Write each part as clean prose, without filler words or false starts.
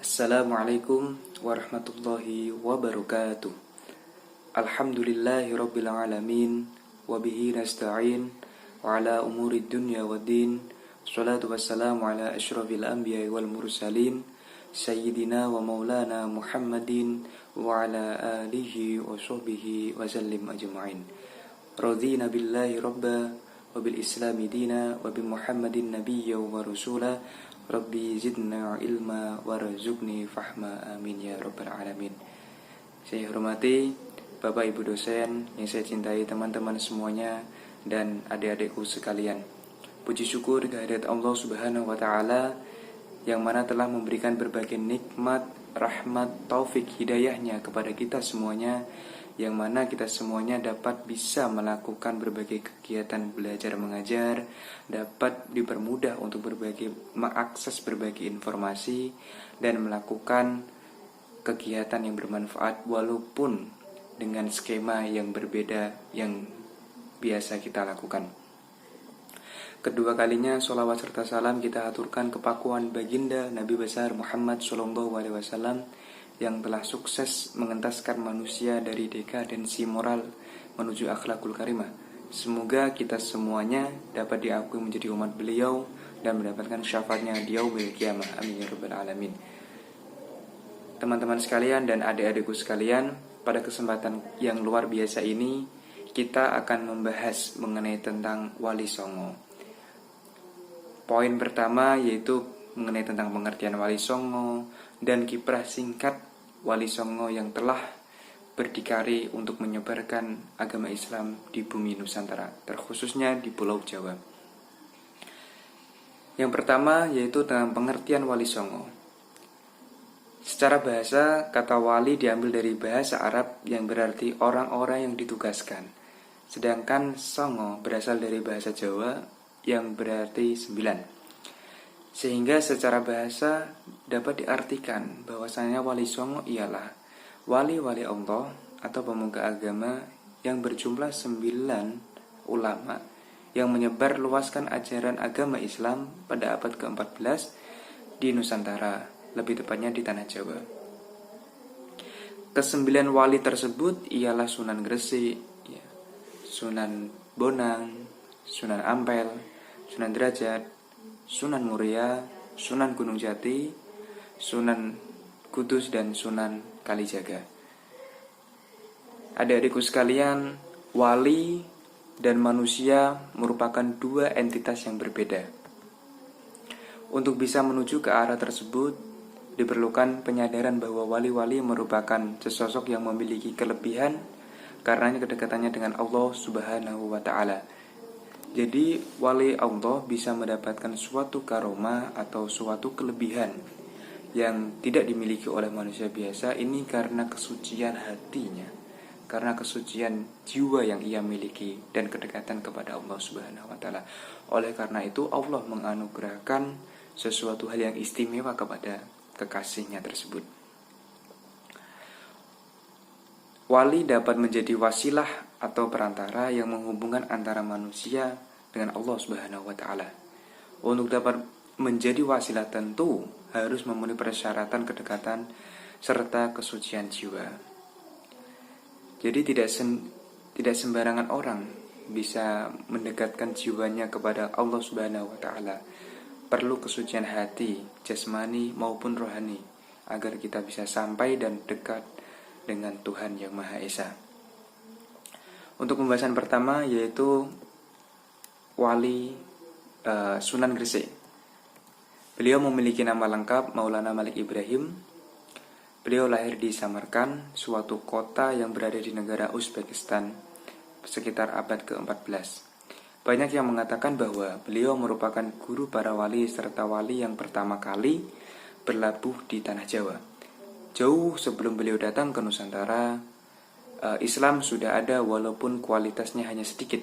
Assalamualaikum warahmatullahi wabarakatuh. Alhamdulillahi rabbil alamin. Wabihi nasta'in wa ala umuri dunya wa din. Salatu wassalamu ala ashrafil anbiya wal mursalin Sayyidina wa maulana Muhammadin wa ala alihi wa sahbihi wa sallim ajma'in. Radina billahi rabba wa bil islami dina wa bi Muhammadin nabiyya wa rasula. Rabbi zidna ilma warzuqni fahma amin ya rabbal alamin. Saya hormati Bapak Ibu dosen yang saya cintai, teman-teman semuanya dan adik-adikku sekalian. Puji syukur kehadirat Allah Subhanahu wa taala yang mana telah memberikan berbagai nikmat, rahmat, taufik, hidayahnya kepada kita semuanya, yang mana kita semuanya dapat bisa melakukan berbagai kegiatan belajar mengajar, dapat dipermudah untuk mengakses berbagai informasi dan melakukan kegiatan yang bermanfaat walaupun dengan skema yang berbeda yang biasa kita lakukan. Kedua kalinya sholawat serta salam kita aturkan kepakuan baginda Nabi besar Muhammad SAW yang telah sukses mengentaskan manusia dari dekadensi moral menuju akhlakul karimah. Semoga kita semuanya dapat diakui menjadi umat beliau dan mendapatkan syafaatnya di yaumil qiyamah. Amin ya rabbal alamin. Teman-teman sekalian dan adik-adikku sekalian, pada kesempatan yang luar biasa ini kita akan membahas mengenai tentang Wali Songo. Poin pertama yaitu mengenai tentang pengertian Wali Songo dan kiprah singkat Wali Songo yang telah berdikari untuk menyebarkan agama Islam di bumi Nusantara, terkhususnya di Pulau Jawa. Yang pertama yaitu tentang pengertian Wali Songo. Secara bahasa, kata wali diambil dari bahasa Arab yang berarti orang-orang yang ditugaskan. Sedangkan songo berasal dari bahasa Jawa yang berarti 9. Sehingga secara bahasa dapat diartikan bahwasanya Wali Songo ialah wali-wali Allah atau pemuka agama yang berjumlah 9 ulama yang menyebar luaskan ajaran agama Islam pada abad ke-14 di Nusantara, lebih tepatnya di Tanah Jawa. Kesembilan wali tersebut ialah Sunan Gresik, Sunan Bonang, Sunan Ampel, Sunan Derajat, Sunan Muria, Sunan Gunung Jati, Sunan Kudus, dan Sunan Kalijaga. Adik-adikku sekalian, wali dan manusia merupakan dua entitas yang berbeda. Untuk bisa menuju ke arah tersebut, diperlukan penyadaran bahwa wali-wali merupakan sesosok yang memiliki kelebihan karena kedekatannya dengan Allah Subhanahu wa ta'ala. Jadi wali Allah bisa mendapatkan suatu karomah atau suatu kelebihan yang tidak dimiliki oleh manusia biasa. Ini karena kesucian hatinya, karena kesucian jiwa yang ia miliki dan kedekatan kepada Allah Subhanahu wa ta'ala. Oleh karena itu Allah menganugerahkan sesuatu hal yang istimewa kepada kekasihnya tersebut. Wali dapat menjadi wasilah atau perantara yang menghubungkan antara manusia dengan Allah Subhanahu wa ta'ala. Untuk dapat menjadi wasilah tentu harus memenuhi persyaratan kedekatan serta kesucian jiwa. Jadi tidak sembarangan orang bisa mendekatkan jiwanya kepada Allah Subhanahu wa ta'ala. Perlu kesucian hati, jasmani maupun rohani agar kita bisa sampai dan dekat dengan Tuhan Yang Maha Esa. Untuk pembahasan pertama yaitu Wali Sunan Gresik. Beliau memiliki nama lengkap Maulana Malik Ibrahim. Beliau lahir di Samarkand, suatu kota yang berada di negara Uzbekistan sekitar abad ke-14. Banyak yang mengatakan bahwa beliau merupakan guru para wali serta wali yang pertama kali berlabuh di Tanah Jawa. Jauh sebelum beliau datang ke Nusantara, Islam sudah ada walaupun kualitasnya hanya sedikit.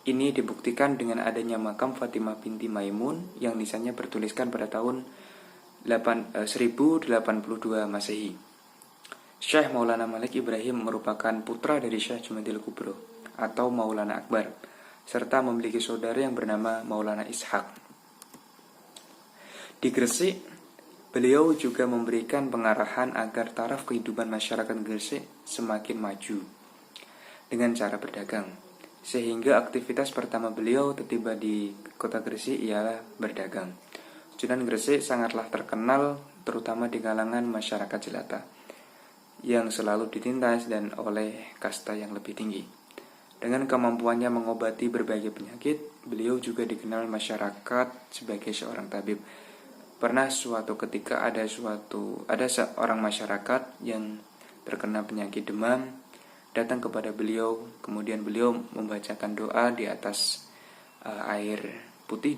Ini dibuktikan dengan adanya makam Fatimah binti Maimun yang nisannya bertuliskan pada tahun 1082 Masehi. Syekh Maulana Malik Ibrahim merupakan putra dari Syekh Jumadil Kubro atau Maulana Akbar, serta memiliki saudara yang bernama Maulana Ishaq. Di Gresik, Beliau juga memberikan pengarahan agar taraf kehidupan masyarakat Gresik semakin maju dengan cara berdagang. Sehingga aktivitas pertama beliau tiba di kota Gresik ialah berdagang. Sunan Gresik sangatlah terkenal terutama di kalangan masyarakat jelata yang selalu ditindas dan oleh kasta yang lebih tinggi. Dengan kemampuannya mengobati berbagai penyakit, beliau juga dikenal masyarakat sebagai seorang tabib. Pernah suatu ketika ada seorang masyarakat yang terkena penyakit demam datang kepada beliau, kemudian beliau membacakan doa di atas air putih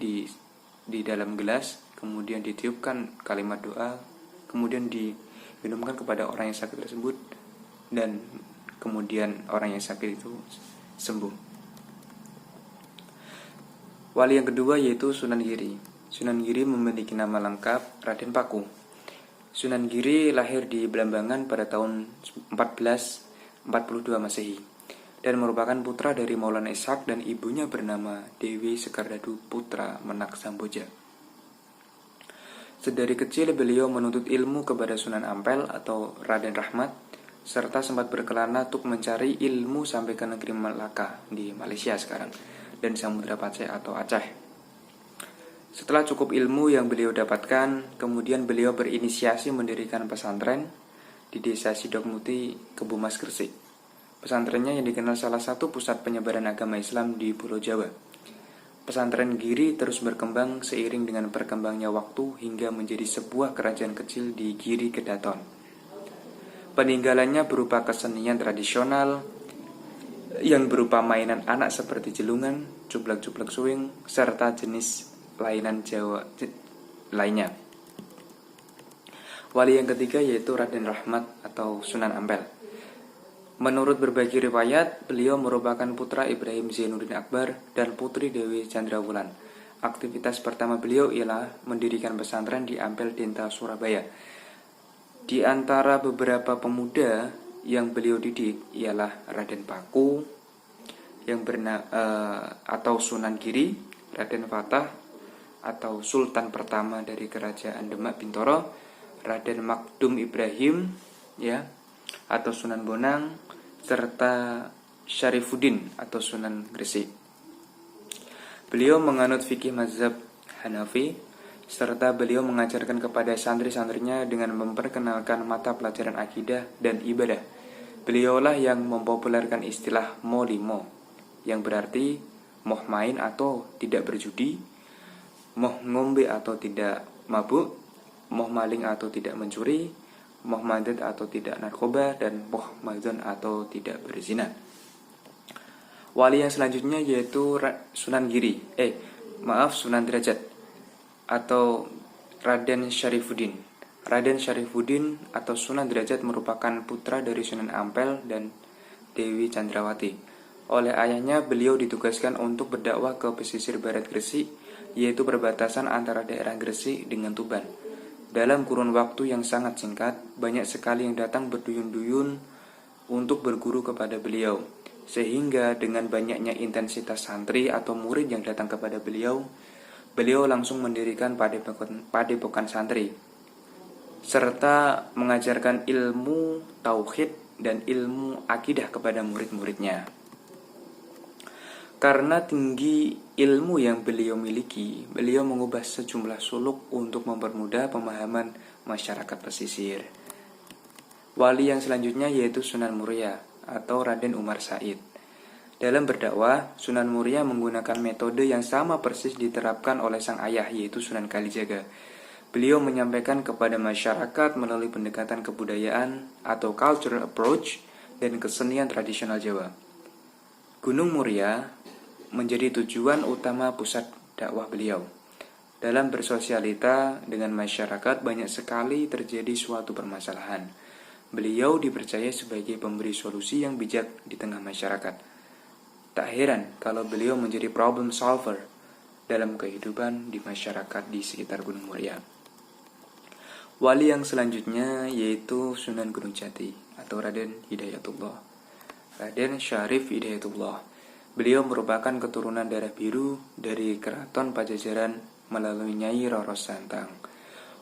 di dalam gelas, kemudian ditiupkan kalimat doa, kemudian diminumkan kepada orang yang sakit tersebut, dan kemudian orang yang sakit itu sembuh. Wali yang kedua yaitu Sunan Giri. Sunan Giri memiliki nama lengkap Raden Paku. Sunan Giri lahir di Belambangan pada tahun 1442 Masehi dan merupakan putra dari Maulana Ishak dan ibunya bernama Dewi Sekardadu Putra Menak Samboja. Sedari kecil beliau menuntut ilmu kepada Sunan Ampel atau Raden Rahmat, serta sempat berkelana untuk mencari ilmu sampai ke negeri Malaka di Malaysia sekarang dan Samudra Pasai atau Aceh. Setelah cukup ilmu yang beliau dapatkan, kemudian beliau berinisiasi mendirikan pesantren di desa Sidok Muti, Kebumas, Gresik. Pesantrennya yang dikenal salah satu pusat penyebaran agama Islam di Pulau Jawa. Pesantren Giri terus berkembang seiring dengan berkembangnya waktu hingga menjadi sebuah kerajaan kecil di Giri Kedaton. Peninggalannya berupa kesenian tradisional yang berupa mainan anak seperti jelungan, cuplak-cuplak suing, serta jenis lainan Jawa lainnya. Wali yang ketiga yaitu Raden Rahmat atau Sunan Ampel. Menurut berbagai riwayat, beliau merupakan putra Ibrahim Zainuddin Akbar dan putri Dewi Chandrawulan. Aktivitas pertama beliau ialah mendirikan pesantren di Ampel Denta, Surabaya. Di antara beberapa pemuda yang beliau didik ialah Raden Paku yang atau Sunan Giri, Raden Fatah atau Sultan pertama dari Kerajaan Demak Bintoro, Raden Makdum Ibrahim atau Sunan Bonang, serta Syarifuddin atau Sunan Gresik. Beliau menganut fikih mazhab Hanafi, serta beliau mengajarkan kepada santri-santrinya dengan memperkenalkan mata pelajaran akidah dan ibadah. Beliaulah yang mempopulerkan istilah molimo, yang berarti moh main atau tidak berjudi, moh ngombe atau tidak mabuk, moh maling atau tidak mencuri, moh madet atau tidak narkoba, dan moh mazon atau tidak berzina. Wali yang selanjutnya yaitu Sunan Derajat atau Raden Syarifuddin. Raden Syarifuddin atau Sunan Derajat merupakan putra dari Sunan Ampel dan Dewi Chandrawati. Oleh ayahnya, beliau ditugaskan untuk berdakwah ke pesisir barat Gresik, yaitu perbatasan antara daerah Gresik dengan Tuban. Dalam kurun waktu yang sangat singkat, banyak sekali yang datang berduyun-duyun untuk berguru kepada beliau. Sehingga dengan banyaknya intensitas santri atau murid yang datang kepada beliau langsung mendirikan padepokan santri, serta mengajarkan ilmu tauhid dan ilmu akidah kepada murid-muridnya. Karena tinggi ilmu yang beliau miliki, beliau mengubah sejumlah suluk untuk mempermudah pemahaman masyarakat pesisir. Wali yang selanjutnya yaitu Sunan Muria atau Raden Umar Said. Dalam berdakwah, Sunan Muria menggunakan metode yang sama persis diterapkan oleh sang ayah yaitu Sunan Kalijaga. Beliau menyampaikan kepada masyarakat melalui pendekatan kebudayaan atau cultural approach dan kesenian tradisional Jawa. Gunung Muria menjadi tujuan utama pusat dakwah beliau. Dalam bersosialita dengan masyarakat banyak sekali terjadi suatu permasalahan. Beliau dipercaya sebagai pemberi solusi yang bijak di tengah masyarakat. Tak heran kalau beliau menjadi problem solver dalam kehidupan di masyarakat di sekitar Gunung Muria. Wali yang selanjutnya yaitu Sunan Gunung Jati atau Raden Hidayatullah. Raden Syarif Hidayatullah. Beliau merupakan keturunan darah biru dari Keraton Pajajaran melalui Nyai Roro Santang.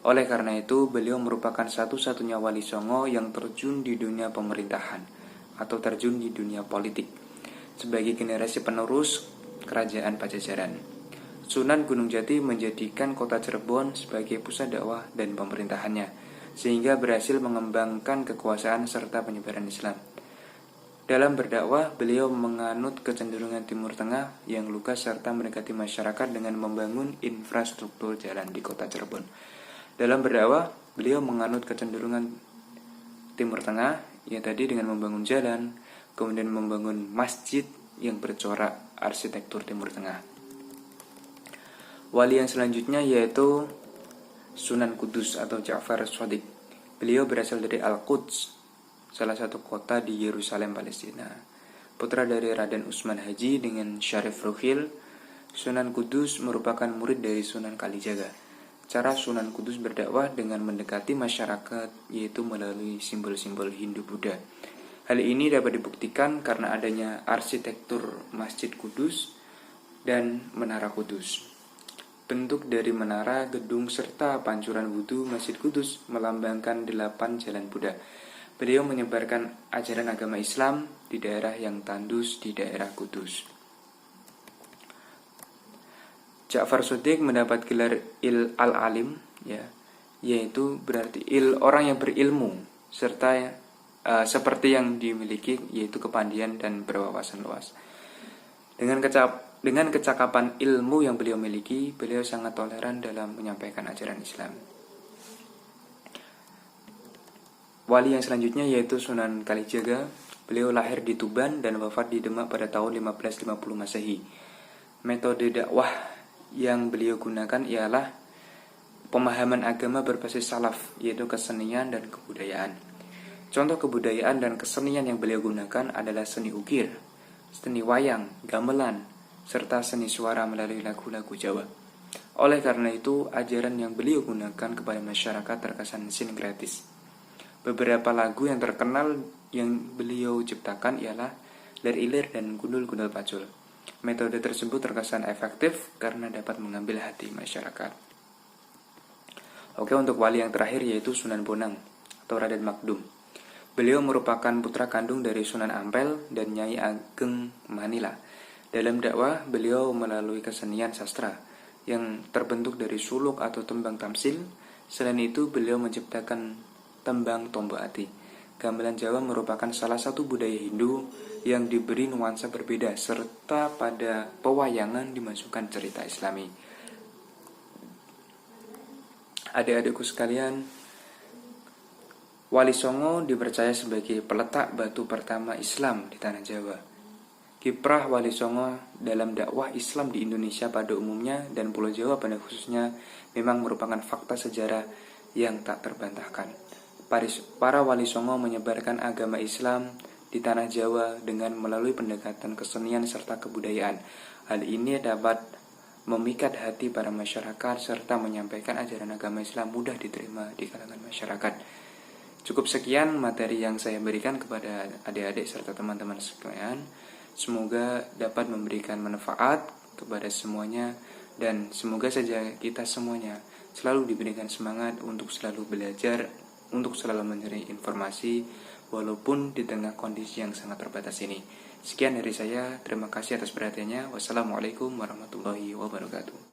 Oleh karena itu, beliau merupakan satu-satunya wali songo yang terjun di dunia pemerintahan atau terjun di dunia politik sebagai generasi penerus kerajaan Pajajaran. Sunan Gunung Jati menjadikan kota Cirebon sebagai pusat dakwah dan pemerintahannya, sehingga berhasil mengembangkan kekuasaan serta penyebaran Islam. Dalam berdakwah, beliau menganut kecenderungan Timur Tengah yang lugas serta mendekati masyarakat dengan membangun infrastruktur jalan di kota Cirebon. Dalam berdakwah, beliau menganut kecenderungan Timur Tengah, ya tadi dengan membangun jalan, kemudian membangun masjid yang bercorak arsitektur Timur Tengah. Wali yang selanjutnya yaitu Sunan Kudus atau Ja'far Shadiq. Beliau berasal dari Al-Quds, salah satu kota di Yerusalem, Palestina. Putra dari Raden Utsman Haji dengan Syarif Ruhil, Sunan Kudus merupakan murid dari Sunan Kalijaga. Cara Sunan Kudus berdakwah dengan mendekati masyarakat, yaitu melalui simbol-simbol Hindu-Buddha. Hal ini dapat dibuktikan karena adanya arsitektur Masjid Kudus dan Menara Kudus. Bentuk dari menara, gedung, serta pancuran wudhu Masjid Kudus melambangkan 8 jalan Buddha. Beliau menyebarkan ajaran agama Islam di daerah yang tandus di daerah Kudus. Ja'far Shadiq mendapat gelar Al-Alim, yaitu berarti orang yang berilmu, serta seperti yang dimiliki, yaitu kepandian dan berwawasan luas. Dengan kecakapan ilmu yang beliau miliki, beliau sangat toleran dalam menyampaikan ajaran Islam. Wali yang selanjutnya yaitu Sunan Kalijaga. Beliau lahir di Tuban dan wafat di Demak pada tahun 1550 Masehi. Metode dakwah yang beliau gunakan ialah pemahaman agama berbasis salaf, yaitu kesenian dan kebudayaan. Contoh kebudayaan dan kesenian yang beliau gunakan adalah seni ukir, seni wayang, gamelan, serta seni suara melalui lagu-lagu Jawa. Oleh karena itu, ajaran yang beliau gunakan kepada masyarakat terkesan sinkretis. Beberapa lagu yang terkenal yang beliau ciptakan ialah Lir Ilir dan Gundul-Gundul Pacul. Metode tersebut terkesan efektif karena dapat mengambil hati masyarakat. Oke, untuk wali yang terakhir yaitu Sunan Bonang atau Raden Makdum. Beliau merupakan putra kandung dari Sunan Ampel dan Nyai Ageng Manila. Dalam dakwah, beliau melalui kesenian sastra yang terbentuk dari suluk atau tembang tamsil. Selain itu, beliau menciptakan tembang tombok ati. Gamelan Jawa merupakan salah satu budaya Hindu yang diberi nuansa berbeda, serta pada pewayangan dimasukkan cerita Islami. Adik-adikku sekalian, Wali Songo dipercaya sebagai peletak batu pertama Islam di tanah Jawa. Kiprah Wali Songo dalam dakwah Islam di Indonesia pada umumnya dan Pulau Jawa pada khususnya memang merupakan fakta sejarah yang tak terbantahkan. Para Wali Songo menyebarkan agama Islam di tanah Jawa dengan melalui pendekatan kesenian serta kebudayaan. Hal ini dapat memikat hati para masyarakat serta menyampaikan ajaran agama Islam mudah diterima di kalangan masyarakat. Cukup sekian materi yang saya berikan kepada adik-adik serta teman-teman sekalian. Semoga dapat memberikan manfaat kepada semuanya dan semoga saja kita semuanya selalu diberikan semangat untuk selalu belajar, untuk selalu mencari informasi walaupun di tengah kondisi yang sangat terbatas ini. Sekian dari saya, terima kasih atas perhatiannya. Wassalamualaikum warahmatullahi wabarakatuh.